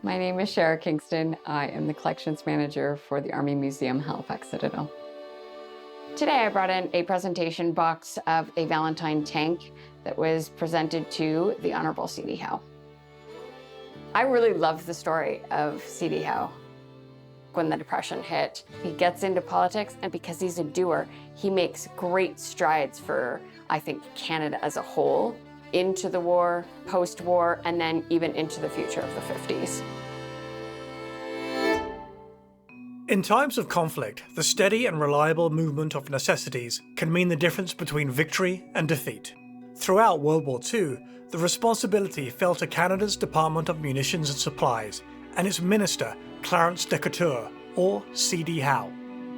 My name is Shara Kingston. I am the collections manager for the Army Museum, Halifax Citadel. Today I brought in a presentation box of a Valentine tank that was presented to the Honorable C.D. Howe. I really love the story of C.D. Howe. When the Depression hit, he gets into politics, and because he's a doer, he makes great strides for, I think, Canada as a whole, into the war, post-war, and then even into the future of the 50s. In times of conflict, the steady and reliable movement of necessities can mean the difference between victory and defeat. Throughout World War II, the responsibility fell to Canada's Department of Munitions and Supplies and its minister, Clarence Decatur, or C.D. Howe.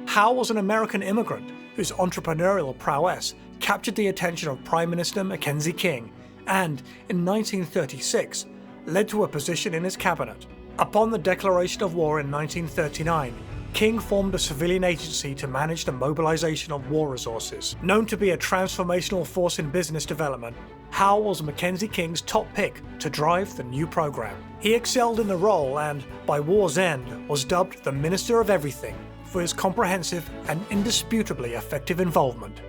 Howe was an American immigrant whose entrepreneurial prowess captured the attention of Prime Minister Mackenzie King and, in 1936, led to a position in his cabinet. Upon the declaration of war in 1939, King formed a civilian agency to manage the mobilization of war resources. Known to be a transformational force in business development, Howe was Mackenzie King's top pick to drive the new program. He excelled in the role and, by war's end, was dubbed the Minister of Everything for his comprehensive and indisputably effective involvement.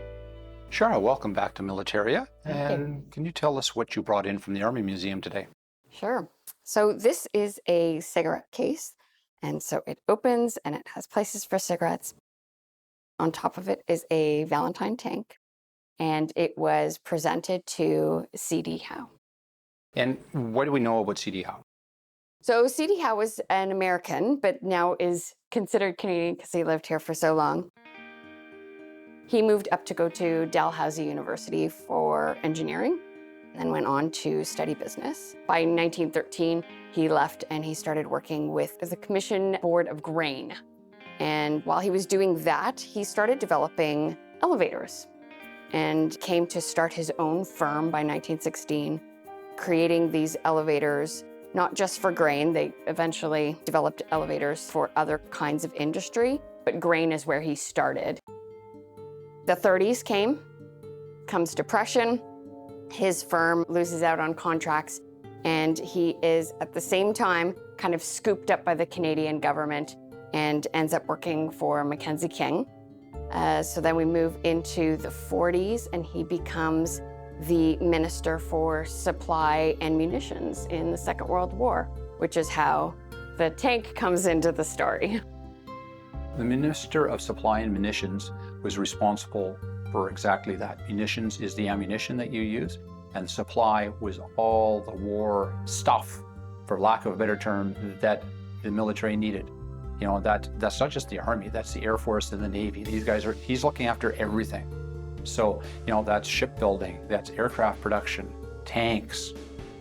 Shara, welcome back to Militaria. Thank you. And can you tell us what you brought in from the Army Museum today? Sure. So this is a cigarette case, and so it opens and it has places for cigarettes. On top of it is a Valentine tank, and it was presented to C.D. Howe. And what do we know about C.D. Howe? So C.D. Howe was an American, but now is considered Canadian because he lived here for so long. He moved up to go to Dalhousie University for engineering, then went on to study business. By 1913, he left and he started working with the Commission Board of Grain. And while he was doing that, he started developing elevators and came to start his own firm by 1916, creating these elevators, not just for grain. They eventually developed elevators for other kinds of industry, but grain is where he started. The 30s comes depression. His firm loses out on contracts, and he is at the same time kind of scooped up by the Canadian government and ends up working for Mackenzie King. So then we move into the 40s, and he becomes the Minister for Supply and Munitions in the Second World War, which is how the tank comes into the story. The Minister of Supply and Munitions was responsible for exactly that. Munitions is the ammunition that you use, and supply was all the war stuff, for lack of a better term, that the military needed. You know, that's not just the Army, that's the Air Force and the Navy. These guys he's looking after everything. So, you know, that's shipbuilding, that's aircraft production, tanks,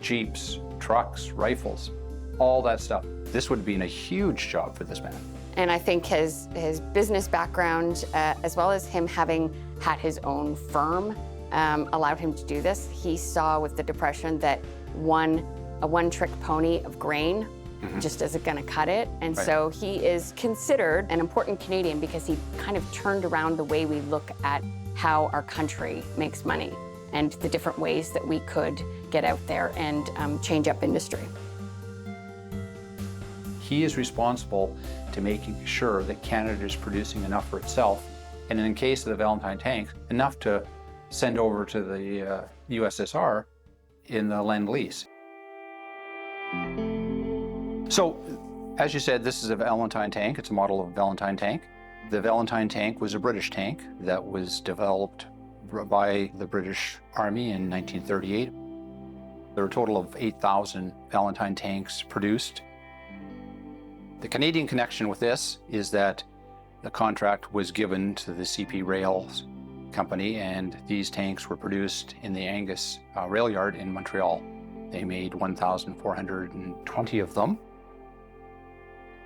jeeps, trucks, rifles, all that stuff. This would have been a huge job for this man. And I think his business background, as well as him having had his own firm, allowed him to do this. He saw with the Depression that a one-trick pony of grain just isn't going to cut it. And Right. so he is considered an important Canadian because he kind of turned around the way we look at how our country makes money and the different ways that we could get out there and change up industry. He is responsible to making sure that Canada is producing enough for itself, and in the case of the Valentine tank, enough to send over to the USSR in the Lend-Lease. So, as you said, this is a Valentine tank. It's a model of a Valentine tank. The Valentine tank was a British tank that was developed by the British Army in 1938. There were a total of 8,000 Valentine tanks produced. The Canadian connection with this is that the contract was given to the CP Rails company, and these tanks were produced in the Angus rail yard in Montreal. They made 1,420 of them.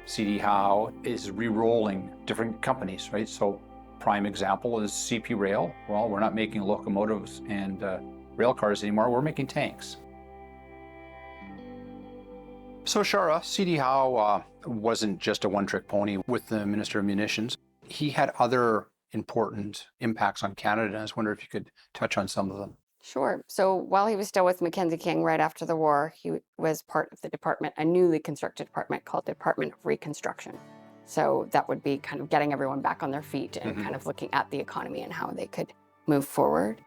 C.D. Howe is re-rolling different companies, right? So prime example is CP Rail. Well, we're not making locomotives and rail cars anymore, we're making tanks. So Shara, C.D. Howe wasn't just a one-trick pony with the Minister of Munitions. He had other important impacts on Canada, and I was wondering if you could touch on some of them. Sure. So while he was still with Mackenzie King right after the war, he was part of the department, a newly constructed department called Department of Reconstruction. So that would be kind of getting everyone back on their feet and kind of looking at the economy and how they could move forward.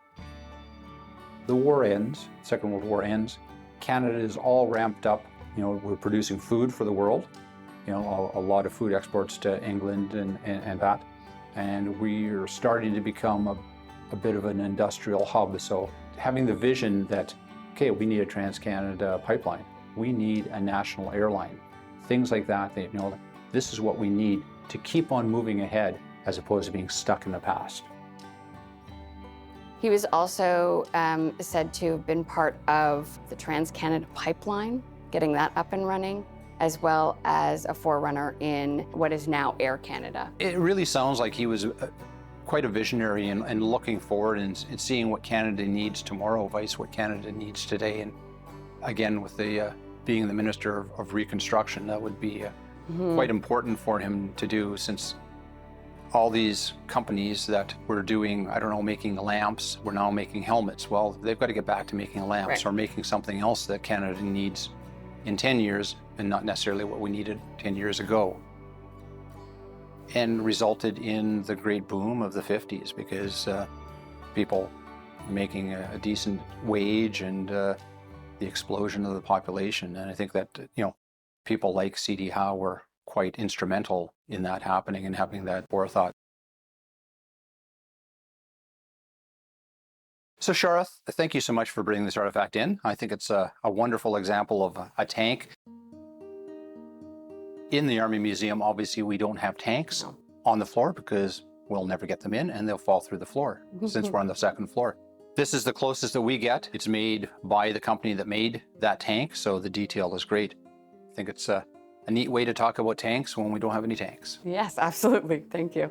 The war ends, Second World War ends. Canada is all ramped up. You know, we're producing food for the world. You know, a lot of food exports to England and that. And we are starting to become a bit of an industrial hub. So having the vision that, okay, we need a Trans-Canada pipeline. We need a national airline. Things like that, you know, this is what we need to keep on moving ahead as opposed to being stuck in the past. He was also said to have been part of the Trans-Canada pipeline, getting that up and running, as well as a forerunner in what is now Air Canada. It really sounds like he was quite a visionary and looking forward and seeing what Canada needs tomorrow, vice what Canada needs today. And again, with the being the Minister of Reconstruction, that would be quite important for him to do, since all these companies that were doing, I don't know, making lamps, were now making helmets. Well, they've got to get back to making lamps or making something else that Canada needs in 10 years and not necessarily what we needed 10 years ago. And resulted in the great boom of the 50s because people making a decent wage and the explosion of the population. And I think that, you know, people like C.D. Howe were quite instrumental in that happening and having that forethought. So Sharath, thank you so much for bringing this artifact in. I think it's a wonderful example of a tank. In the Army Museum, obviously we don't have tanks on the floor because we'll never get them in and they'll fall through the floor since we're on the second floor. This is the closest that we get. It's made by the company that made that tank, so the detail is great. I think it's a neat way to talk about tanks when we don't have any tanks. Yes, absolutely. Thank you.